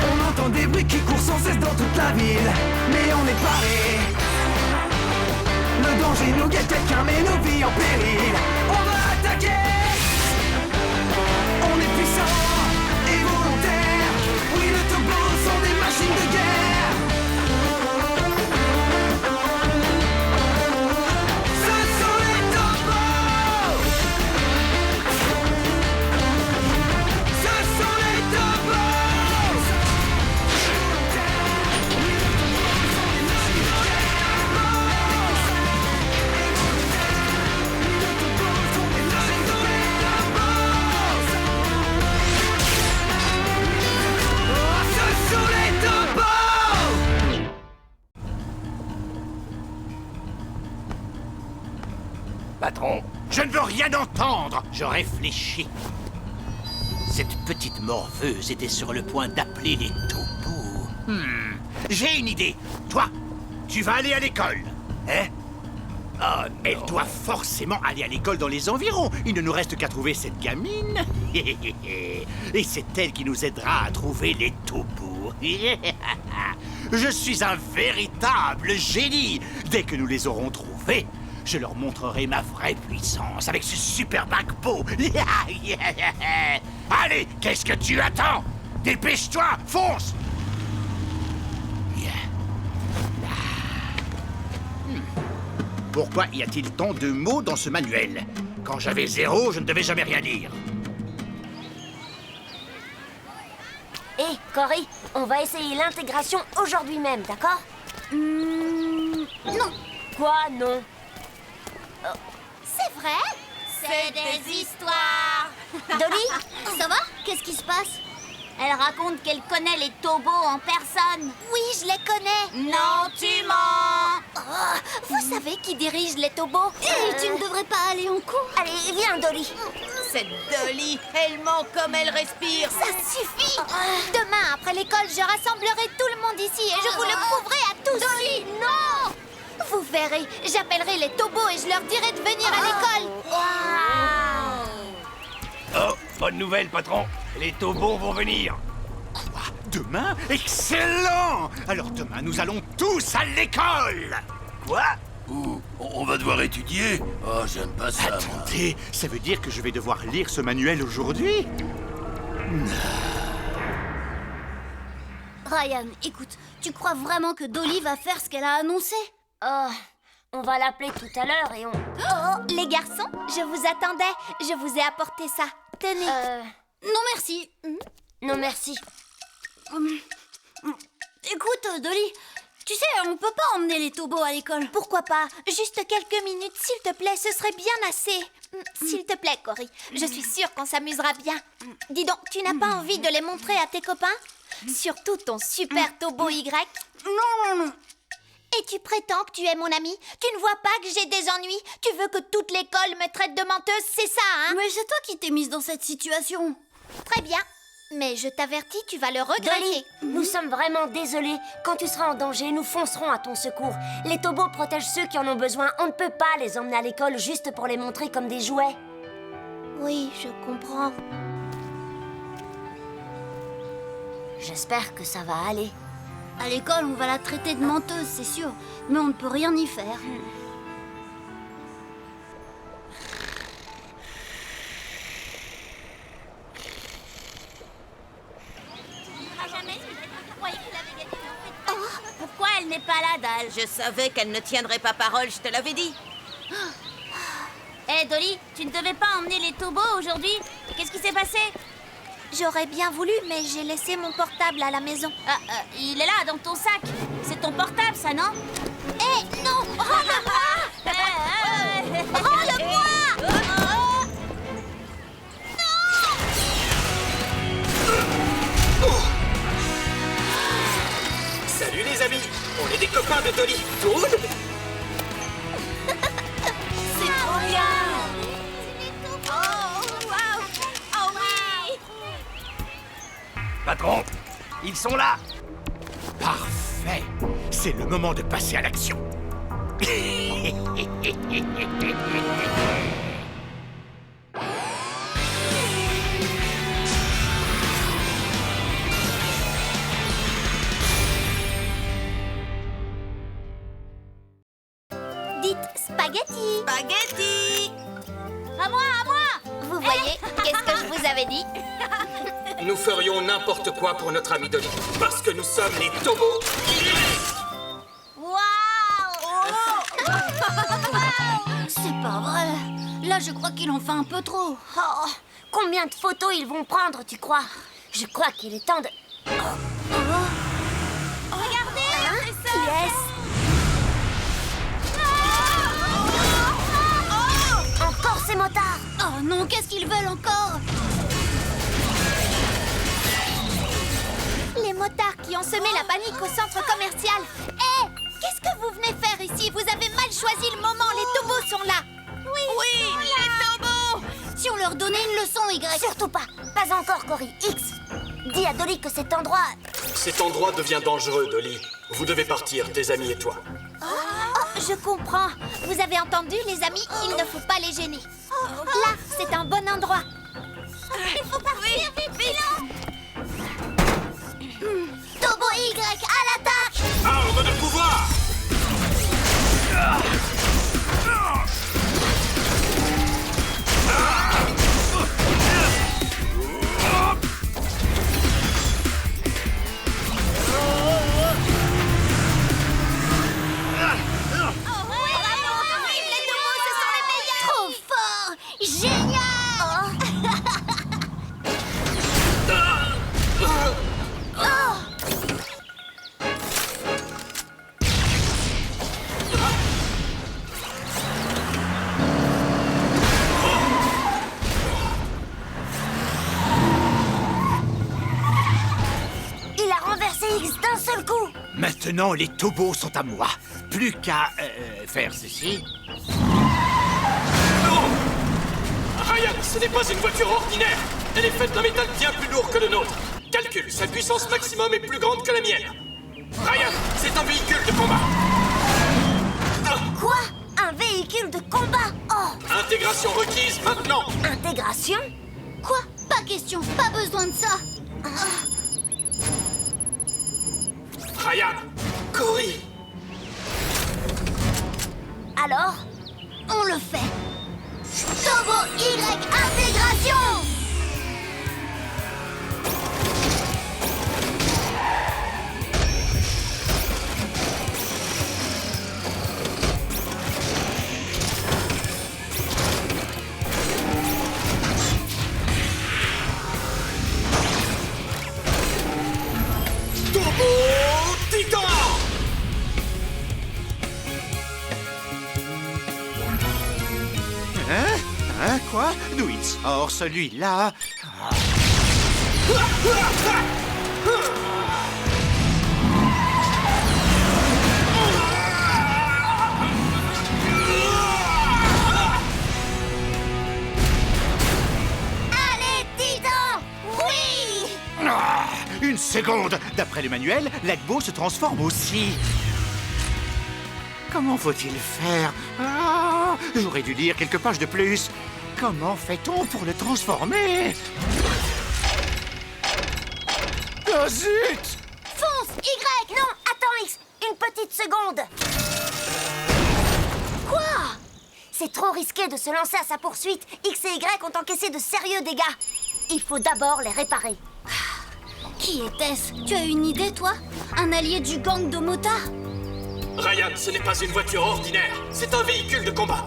On entend des bruits qui courent sans cesse dans toute la ville, mais on est paré. Le danger nous guette, quelqu'un met nos vies en péril. On va attaquer. On est puissant et volontaire. Oui, les tobos sont des machines de guerre. Ce sont les tobos. patron. Je ne veux rien entendre. Je réfléchis. Cette petite morveuse était sur le point d'appeler les taupeaux. J'ai une idée. Toi, tu vas aller à l'école, hein? Oh, elle doit forcément aller à l'école dans les environs. Il ne nous reste qu'à trouver cette gamine. Et c'est elle qui nous aidera à trouver les taupeaux. Je suis un véritable génie. Dès que nous les aurons trouvés, je leur montrerai ma vraie puissance avec ce super paquebot. Allez, qu'est-ce que tu attends? Dépêche-toi, fonce! Pourquoi y a-t-il tant de mots dans ce manuel? Quand j'avais 0, je ne devais jamais rien lire. Hé, Cory, on va essayer l'intégration aujourd'hui même, d'accord? Non. Quoi, non? C'est vrai? C'est des histoires. Dolly, ça va? Qu'est-ce qui se passe? Elle raconte qu'elle connaît les taubeaux en personne. Oui, je les connais. Non, tu mens. Oh, vous savez qui dirige les taubeaux? Et tu ne devrais pas aller en cours. Allez, viens, Dolly. Cette Dolly, elle ment comme elle respire. Ça suffit. Demain, après l'école, je rassemblerai tout le monde ici et je vous le prouverai à tous. Dolly, non. Vous verrez, j'appellerai les taubeaux et je leur dirai de venir à l'école. Oh, bonne nouvelle, patron. Les taubeaux vont venir. Quoi? Demain? Excellent! Alors demain, nous allons tous à l'école. Quoi? On va devoir étudier? Oh, j'aime pas ça. Attendez, ça veut dire que je vais devoir lire ce manuel aujourd'hui? Ryan, écoute, tu crois vraiment que Dolly va faire ce qu'elle a annoncé? Oh, on va l'appeler tout à l'heure et on... Oh, les garçons, je vous attendais. Je vous ai apporté ça. Tenez. Non, merci. Non, merci. Écoute, Dolly, tu sais, on peut pas emmener les taubeaux à l'école. Pourquoi pas? Juste quelques minutes, s'il te plaît, ce serait bien assez. S'il te plaît, Cory, je suis sûre qu'on s'amusera bien. Dis donc, tu n'as pas envie de les montrer à tes copains? Surtout ton super taubeau Y? Non. Et tu prétends que tu es mon ami? Tu ne vois pas que j'ai des ennuis? Tu veux que toute l'école me traite de menteuse, c'est ça, hein? Mais c'est toi qui t'es mise dans cette situation. Très bien. Mais je t'avertis, tu vas le regretter. Dolly, nous sommes vraiment désolés. Quand tu seras en danger, nous foncerons à ton secours. Les taubeaux protègent ceux qui en ont besoin. On ne peut pas les emmener à l'école juste pour les montrer comme des jouets. Oui, je comprends. J'espère que ça va aller. À l'école, on va la traiter de menteuse, c'est sûr. Mais on ne peut rien y faire. Oh, pourquoi elle n'est pas là, Dal? Je savais qu'elle ne tiendrait pas parole, je te l'avais dit. Hé, Dolly, tu ne devais pas emmener les taubeaux aujourd'hui? Qu'est-ce qui s'est passé? J'aurais bien voulu, mais j'ai laissé mon portable à la maison. Il est là, dans ton sac. C'est ton portable, ça, non? Hé, non! Rends-le-moi! Rends-le-moi! Salut les amis, on est des copains de Dolly. Cool? C'est trop bien! Patron, ils sont là. Parfait. C'est le moment de passer à l'action. Dites spaghetti! Spaghetti! À moi! Vous voyez, qu'est-ce que je vous avais dit? Nous ferions n'importe quoi pour notre ami Dolly, parce que nous sommes les taubeaux. Waouh! C'est pas vrai. Là, je crois qu'il en fait un peu trop. Oh, combien de photos ils vont prendre, tu crois? Je crois qu'il est temps de... Regardez! Qui est-ce? Encore ces motards! Oh non, qu'est-ce qu'ils veulent encore? Les motards qui ont semé la panique au centre commercial. Hé! Qu'est-ce que vous venez faire ici? Vous avez mal choisi le moment, les taubeaux sont là. Oui, Oui, les tobos. Si on leur donnait une leçon, Y. Surtout pas. Pas encore, Cory. X. Dis à Dolly que cet endroit... Cet endroit devient dangereux, Dolly. Vous devez partir, tes amis et toi. Oh, je comprends. Vous avez entendu, les amis, il ne faut pas les gêner. Là, c'est un bon endroit. Il faut partir, vite. Tobo Y, à l'attaque. Arme de pouvoir. Trop fort. Génial. Il a renversé X d'un seul coup. Maintenant, les tobos sont à moi. Plus qu'à faire ceci. Ryan, ce n'est pas une voiture ordinaire. Elle est faite d'un métal bien plus lourd que le nôtre. Calcule, sa puissance maximum est plus grande que la mienne. Ryan, c'est un véhicule de combat. Quoi? Un véhicule de combat? Oh! Intégration requise maintenant. Intégration? Quoi? Pas question, pas besoin de ça. Ryan, Cory. Alors? On le fait. Tobo Y, intégration. Titan! Hein? Quoi? D'où il sort celui-là? Allez, Titan! Oui! Une seconde! D'après le manuel, l'Agbo se transforme aussi. Comment faut-il faire? J'aurais dû lire quelques pages de plus. Comment fait-on pour le transformer? Oh zut! Fonce, Y! Non, attends, X! Une petite seconde! Quoi? C'est trop risqué de se lancer à sa poursuite. X et Y ont encaissé de sérieux dégâts. Il faut d'abord les réparer. Qui était-ce? Tu as une idée, toi? Un allié du gang de motards? Ryan, ce n'est pas une voiture ordinaire. C'est un véhicule de combat.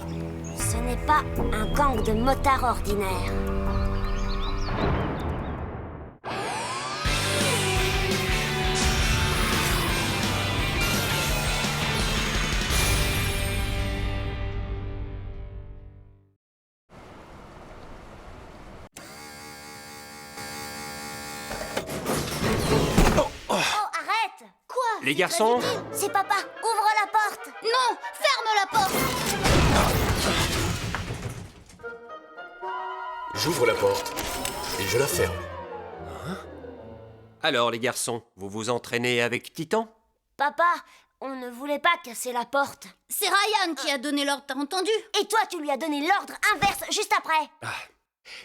Ce n'est pas un gang de motards ordinaire. Les garçons? C'est papa, ouvre la porte! Non, ferme la porte! J'ouvre la porte et je la ferme. Alors, les garçons, vous vous entraînez avec Titan? Papa, on ne voulait pas casser la porte. C'est Ryan qui a donné l'ordre, t'as entendu? Et toi, tu lui as donné l'ordre inverse juste après.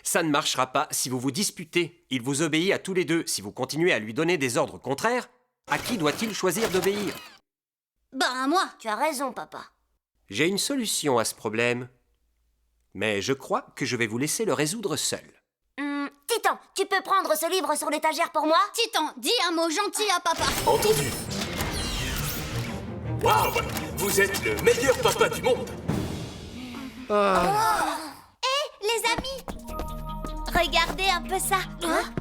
Ça ne marchera pas si vous vous disputez. Il vous obéit à tous les deux. Si vous continuez à lui donner des ordres contraires, à qui doit-il choisir d'obéir? Ben, à moi. Tu as raison, papa. J'ai une solution à ce problème. Mais je crois que je vais vous laisser le résoudre seul. Titan, tu peux prendre ce livre sur l'étagère pour moi? Titan, dis un mot gentil à papa. Entendu. Waouh! Vous êtes le meilleur papa du monde. Hé, les amis! Regardez un peu ça.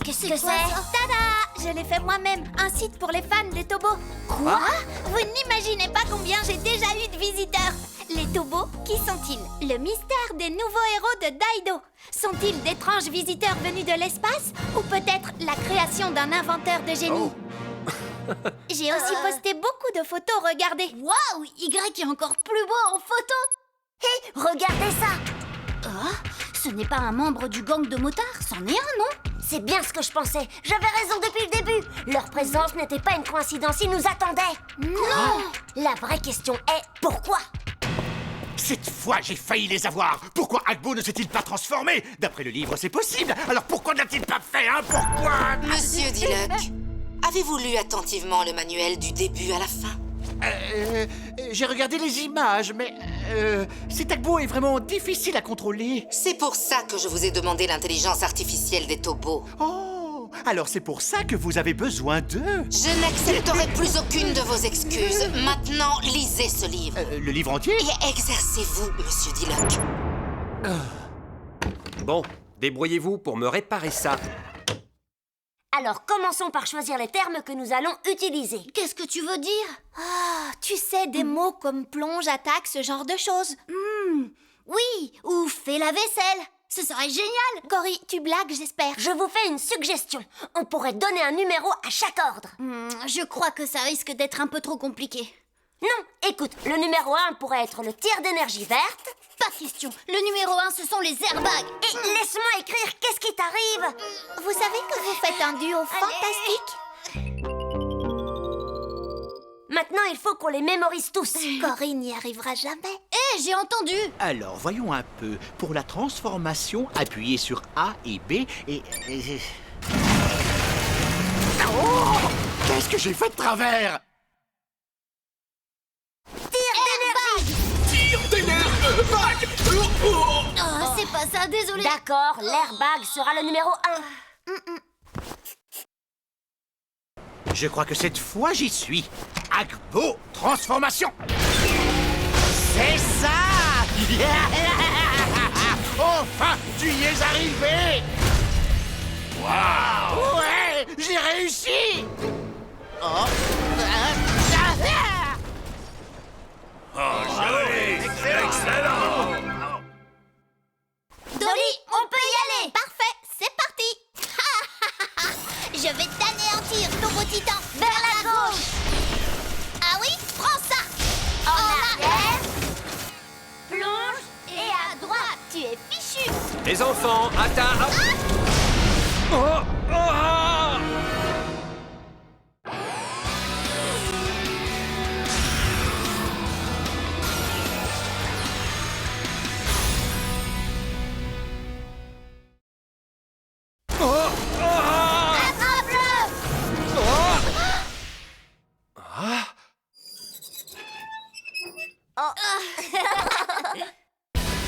Qu'est-ce que c'est? Tada! Je l'ai fait moi-même. Un site pour les fans des tobos. Quoi? Vous n'imaginez pas combien j'ai déjà eu de visiteurs. Les tobos, qui sont-ils? Le mystère des nouveaux héros de Daido. Sont-ils d'étranges visiteurs venus de l'espace? Ou peut-être la création d'un inventeur de génie? J'ai aussi posté beaucoup de photos, regardez. Waouh! Y est encore plus beau en photo. Hé, regardez ça! Ce n'est pas un membre du gang de motards, c'en est un, non? C'est bien ce que je pensais. J'avais raison depuis le début. Leur présence n'était pas une coïncidence, ils nous attendaient. Non. La vraie question est pourquoi? Cette fois, j'ai failli les avoir. Pourquoi Agbo ne s'est-il pas transformé? D'après le livre, c'est possible. Alors pourquoi n'a-t-il pas fait, hein? Pourquoi? Monsieur Diluc, avez-vous lu attentivement le manuel du début à la fin? J'ai regardé les images, mais cet Agbo est vraiment difficile à contrôler. C'est pour ça que je vous ai demandé l'intelligence artificielle des Tobos. Oh, alors c'est pour ça que vous avez besoin d'eux. Je n'accepterai plus aucune de vos excuses. Maintenant, lisez ce livre. Le livre entier? Et exercez-vous, Monsieur Diluc. Bon, débrouillez-vous pour me réparer ça. Alors commençons par choisir les termes que nous allons utiliser. Qu'est-ce que tu veux dire? Tu sais, des mots comme plonge, attaque, ce genre de choses. Oui, ou fais la vaisselle. Ce serait génial. Cory, tu blagues, j'espère. Je vous fais une suggestion. On pourrait donner un numéro à chaque ordre. Je crois que ça risque d'être un peu trop compliqué. Non, écoute, le numéro 1 pourrait être le tir d'énergie verte. Pas question. Le numéro 1, ce sont les airbags. Et laisse-moi écrire, qu'est-ce qui t'arrive? Vous savez que vous faites un duo fantastique? Maintenant, il faut qu'on les mémorise tous. Cory n'y arrivera jamais. J'ai entendu. Alors, voyons un peu. Pour la transformation, appuyez sur A et B et... Oh! Qu'est-ce que j'ai fait de travers? Tir d'énergie! C'est pas ça, désolé. D'accord, l'airbag sera le numéro 1. Je crois que cette fois, j'y suis. Agbo, transformation. C'est ça! Enfin, tu y es arrivé! Waouh! Ouais, j'ai réussi! Oh, joli! Excellent! Dolly, on peut y aller. Parfait, c'est parti. Je vais t'anéantir, Tobo Titan. Vers la gauche. Ah oui, prends ça. En arrière. Plonge et à droite. Tu es fichu. Les enfants, atteins...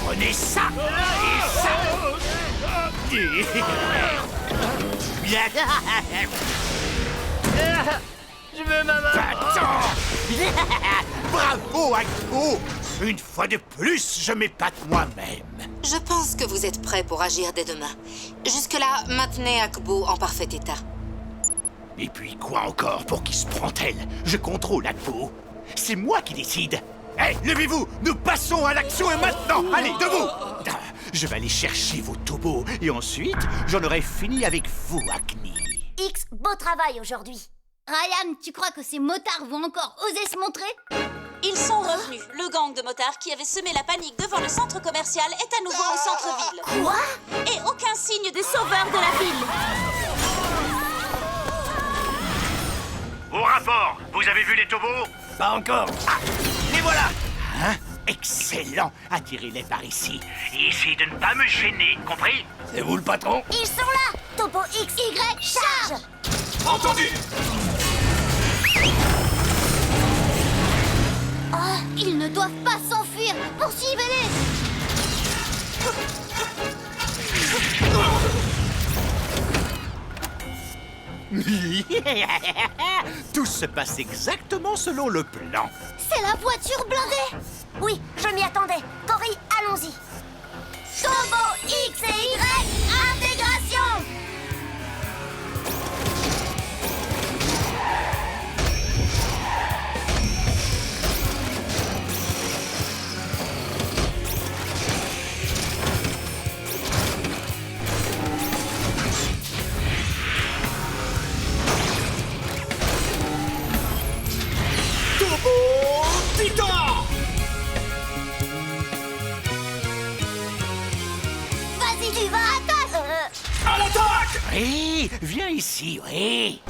Prenez ça! Et ça! Je veux ma maman. Bravo, Agbo! Une fois de plus, je m'épate moi-même. Je pense que vous êtes prêts pour agir dès demain. Jusque-là, maintenez Agbo en parfait état. Et puis quoi encore? Pour qui se prend-elle? Je contrôle Agbo. C'est moi qui décide. Hé, levez-vous! Nous passons à l'action et maintenant! Allez, debout! Je vais aller chercher vos Tobos et ensuite, j'en aurai fini avec vous, Agni. X, beau travail aujourd'hui. Ryan, tu crois que ces motards vont encore oser se montrer? Ils sont revenus. Le gang de motards qui avait semé la panique devant le centre commercial est à nouveau au centre-ville. Quoi? Et aucun signe des sauveurs de la ville. Au rapport, vous avez vu les Tobos? Pas encore. Ah, les voilà! Hein? Excellent! Attirez-les par ici. Ici de ne pas me gêner, compris? C'est vous le patron? Ils sont là! Topo X, Y, charge! Entendu! Ils ne doivent pas s'enfuir! Poursuivez-les! Tout se passe exactement selon le plan. C'est la voiture blindée! Oui, je m'y attendais. Cory, allons-y. Tobo X et Y, intégration! Oui, viens ici, oui.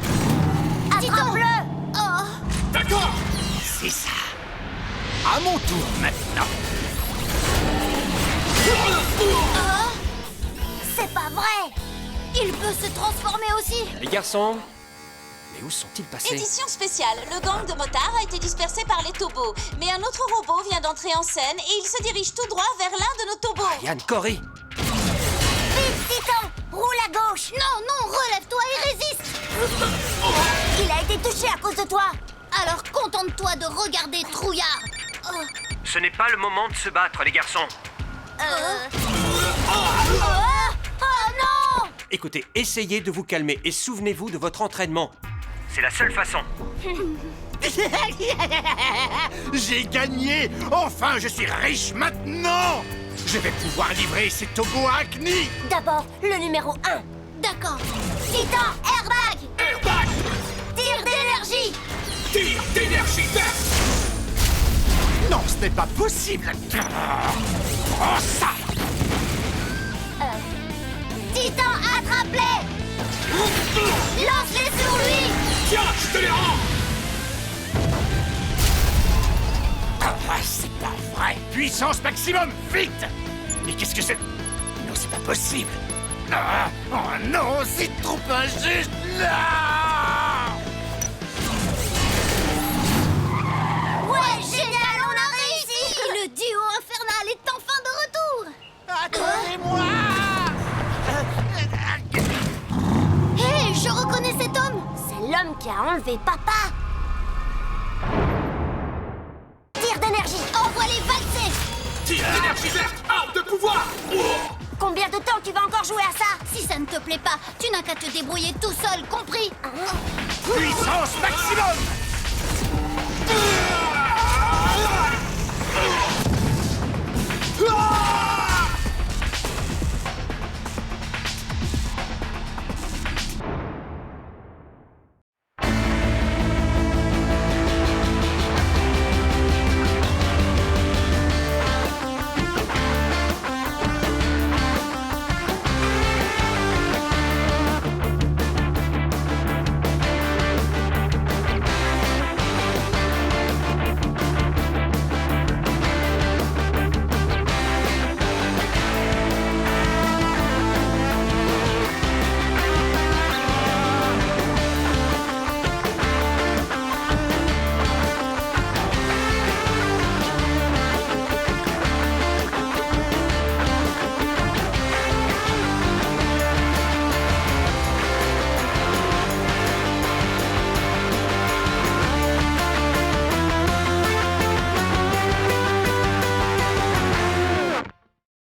Attrape-le! Oh. D'accord. C'est ça. À mon tour maintenant. Oh. C'est pas vrai! Il peut se transformer aussi. Les garçons, mais où sont-ils passés? Édition spéciale. Le gang de motards a été dispersé par les tobos. Mais un autre robot vient d'entrer en scène et il se dirige tout droit vers l'un de nos tobos. Yann, Cory. Vite, Titan! Roule à gauche! Non, non, relève-toi et résiste. Il a été touché à cause de toi! Alors contente-toi de regarder, trouillard. Oh. Ce n'est pas le moment de se battre, les garçons. Oh non! Écoutez, essayez de vous calmer et souvenez-vous de votre entraînement. C'est la seule façon. J'ai gagné! Enfin, je suis riche maintenant! Je vais pouvoir livrer ces tobos à Acni! D'abord, le numéro 1. D'accord. Titan, airbag! Airbag! Tir d'énergie! Tir d'énergie verte! Non, ce n'est pas possible! Prends ça! Titan, attrape-les! Lance-les sur lui! Tiens, je te les rends! Ah, c'est pas vrai! Puissance maximum, vite! Mais qu'est-ce que c'est? Non, c'est pas possible! Ah, oh non, c'est trop injuste! Non! Ouais, génial, on a réussi! Le duo infernal est enfin de retour. Attendez-moi! Hé, je reconnais cet homme. C'est l'homme qui a enlevé papa! Tir d'énergie! Envoie-les valser. Tir d'énergie verte! Arme de pouvoir! Combien de temps tu vas encore jouer à ça? Si ça ne te plaît pas, tu n'as qu'à te débrouiller tout seul, compris? Puissance maximum!